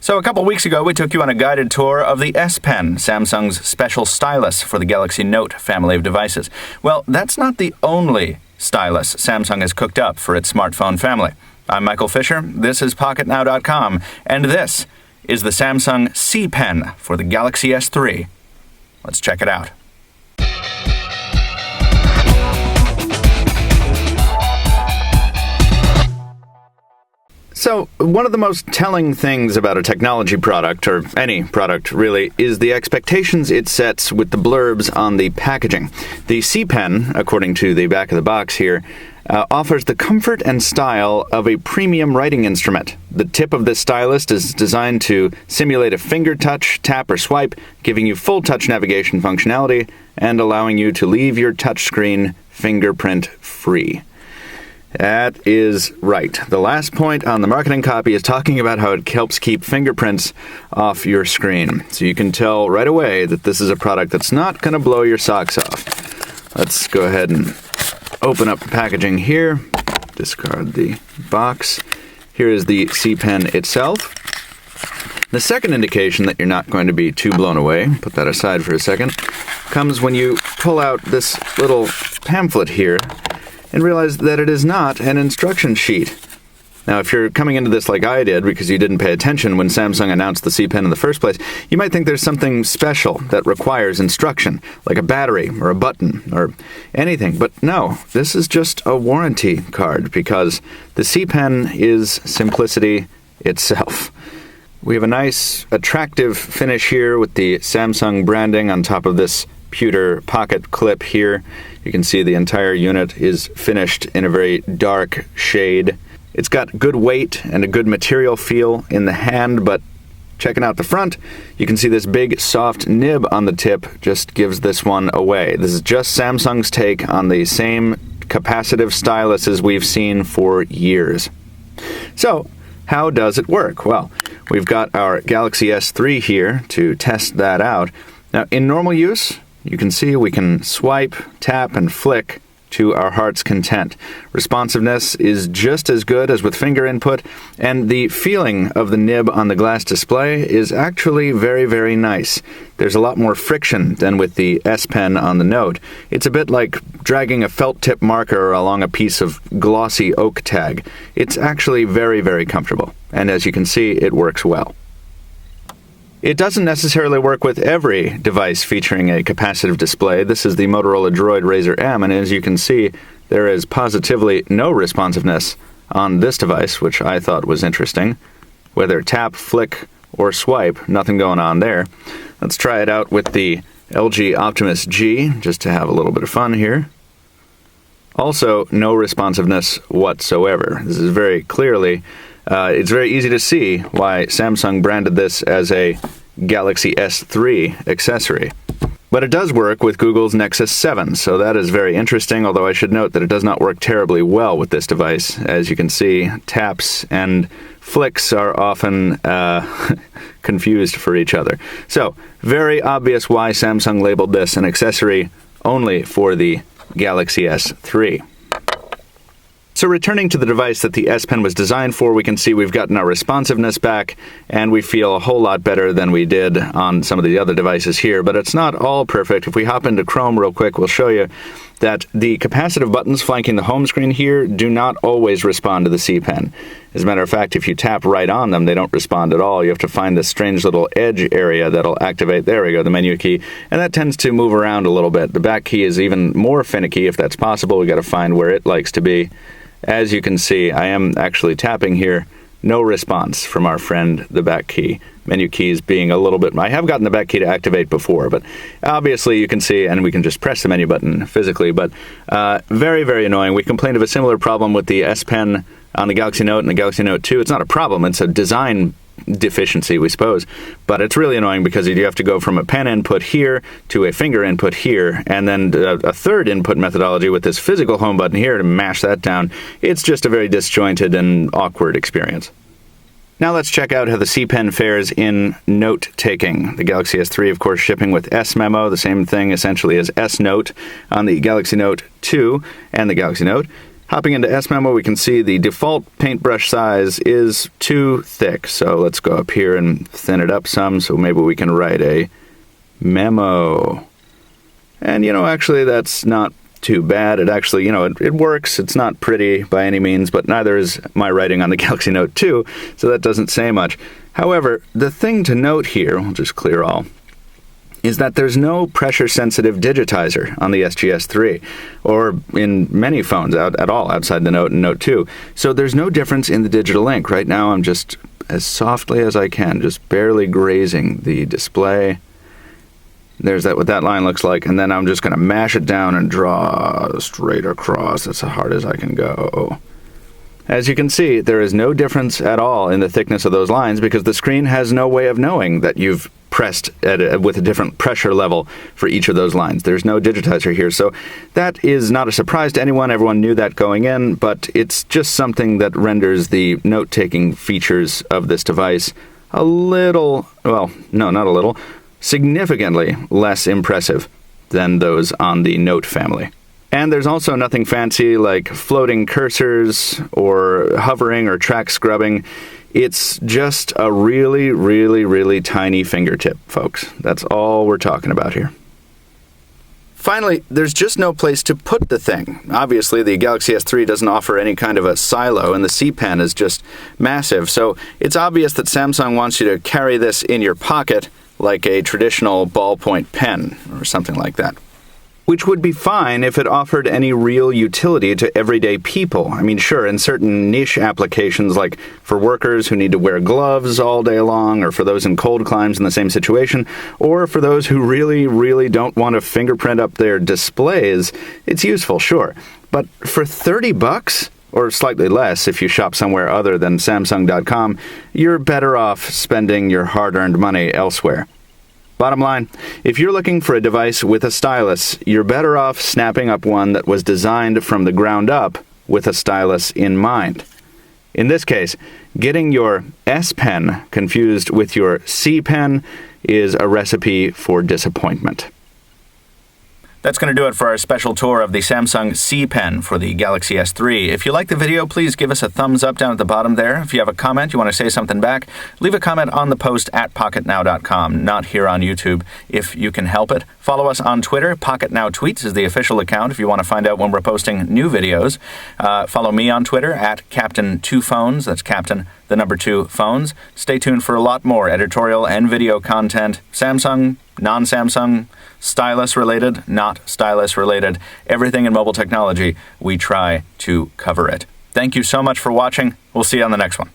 So a couple weeks ago, we took you on a guided tour of the S Pen, Samsung's special stylus for the Galaxy Note family of devices. Well, that's not the only stylus Samsung has cooked up for its smartphone family. I'm Michael Fisher, this is Pocketnow.com, and this is the Samsung C Pen for the Galaxy S3. Let's check it out. So, one of the most telling things about a technology product, or any product really, is the expectations it sets with the blurbs on the packaging. The C Pen, according to the back of the box here, offers the comfort and style of a premium writing instrument. The tip of this stylus is designed to simulate a finger touch, tap, or swipe, giving you full touch navigation functionality and allowing you to leave your touchscreen fingerprint-free. That is right. The last point on the marketing copy is talking about how it helps keep fingerprints off your screen. So you can tell right away that this is a product that's not going to blow your socks off. Let's go ahead and open up the packaging here. Discard the box. Here is the C Pen itself. The second indication that you're not going to be too blown away, put that aside for a second, comes when you pull out this little pamphlet here and realize that it is not an instruction sheet. Now, if you're coming into this like I did because you didn't pay attention when Samsung announced the C Pen in the first place, you might think there's something special that requires instruction, like a battery or a button or anything. But no, this is just a warranty card because the C Pen is simplicity itself. We have a nice, attractive finish here with the Samsung branding on top of this pewter pocket clip here. You can see the entire unit is finished in a very dark shade. It's got good weight and a good material feel in the hand, but checking out the front, you can see this big soft nib on the tip just gives this one away. This is just Samsung's take on the same capacitive styluses we've seen for years. So, how does it work? Well, we've got our Galaxy S3 here to test that out. Now, in normal use, you can see we can swipe, tap, and flick to our heart's content. Responsiveness is just as good as with finger input, and the feeling of the nib on the glass display is actually very, very nice. There's a lot more friction than with the S Pen on the Note. It's a bit like dragging a felt tip marker along a piece of glossy oak tag. It's actually very, very comfortable, and as you can see, it works well. It doesn't necessarily work with every device featuring a capacitive display. This is the Motorola Droid Razr M, and as you can see, there is positively no responsiveness on this device, which I thought was interesting. Whether tap, flick, or swipe, nothing going on there. Let's try it out with the LG Optimus G, just to have a little bit of fun here. Also, no responsiveness whatsoever. This is very clearly it's very easy to see why Samsung branded this as a Galaxy S3 accessory. But it does work with Google's Nexus 7, so that is very interesting, although I should note that it does not work terribly well with this device. As you can see, taps and flicks are often confused for each other. So, very obvious why Samsung labeled this an accessory only for the Galaxy S3. So returning to the device that the S Pen was designed for, we can see we've gotten our responsiveness back, and we feel a whole lot better than we did on some of the other devices here, but it's not all perfect. If we hop into Chrome real quick, we'll show you that the capacitive buttons flanking the home screen here do not always respond to the C Pen. As a matter of fact, if you tap right on them, they don't respond at all. You have to find this strange little edge area that'll activate, there we go, the menu key, and that tends to move around a little bit. The back key is even more finicky if that's possible. We got to find where it likes to be. As you can see, I am actually tapping here. No response from our friend, the back key. Menu keys being a little bit... I have gotten the back key to activate before, but obviously you can see, and we can just press the menu button physically, but very, very annoying. We complained of a similar problem with the S Pen on the Galaxy Note and the Galaxy Note 2. It's not a problem, it's a design deficiency, we suppose, but it's really annoying because you have to go from a pen input here to a finger input here, and then a third input methodology with this physical home button here to mash that down. It's just a very disjointed and awkward experience. Now let's check out how the C Pen fares in note-taking. The Galaxy S3, of course, shipping with S Memo, the same thing essentially as S Note on the Galaxy Note 2 and the Galaxy Note. Hopping into S Memo, we can see the default paintbrush size is too thick. So let's go up here and thin it up some, so maybe we can write a memo. And, actually that's not too bad. It actually, it works. It's not pretty by any means, but neither is my writing on the Galaxy Note 2, so that doesn't say much. However, the thing to note here, we'll just clear all, is that there's no pressure-sensitive digitizer on the SGS3, or in many phones at all outside the Note and Note 2. So there's no difference in the digital ink. Right now I'm just, as softly as I can, just barely grazing the display. There's what that line looks like, and then I'm just going to mash it down and draw straight across. That's as hard as I can go. As you can see, there is no difference at all in the thickness of those lines because the screen has no way of knowing that you've pressed with a different pressure level for each of those lines. There's no digitizer here, so that is not a surprise to anyone. Everyone knew that going in, but it's just something that renders the note-taking features of this device a little, well, no, not a little, significantly less impressive than those on the Note family. And there's also nothing fancy like floating cursors or hovering or track scrubbing. It's just a really, really, really tiny fingertip, folks. That's all we're talking about here. Finally, there's just no place to put the thing. Obviously, the Galaxy S3 doesn't offer any kind of a silo, and the C Pen is just massive. So it's obvious that Samsung wants you to carry this in your pocket like a traditional ballpoint pen or something like that. Which would be fine if it offered any real utility to everyday people. I mean, sure, in certain niche applications, like for workers who need to wear gloves all day long, or for those in cold climes in the same situation, or for those who really, really don't want to fingerprint up their displays, it's useful, sure. But for $30, or slightly less if you shop somewhere other than Samsung.com, you're better off spending your hard-earned money elsewhere. Bottom line, if you're looking for a device with a stylus, you're better off snapping up one that was designed from the ground up with a stylus in mind. In this case, getting your S Pen confused with your C Pen is a recipe for disappointment. That's going to do it for our special tour of the Samsung C Pen for the Galaxy S3. If you like the video, please give us a thumbs up down at the bottom there. If you have a comment, you want to say something back, leave a comment on the post at pocketnow.com, not here on YouTube, if you can help it. Follow us on Twitter. Pocketnow Tweets is the official account if you want to find out when we're posting new videos. Follow me on Twitter at Captain2Phones. That's Captain, the number 2 phones. Stay tuned for a lot more editorial and video content. Samsung, non-Samsung, stylus-related, not stylus-related. Everything in mobile technology, we try to cover it. Thank you so much for watching. We'll see you on the next one.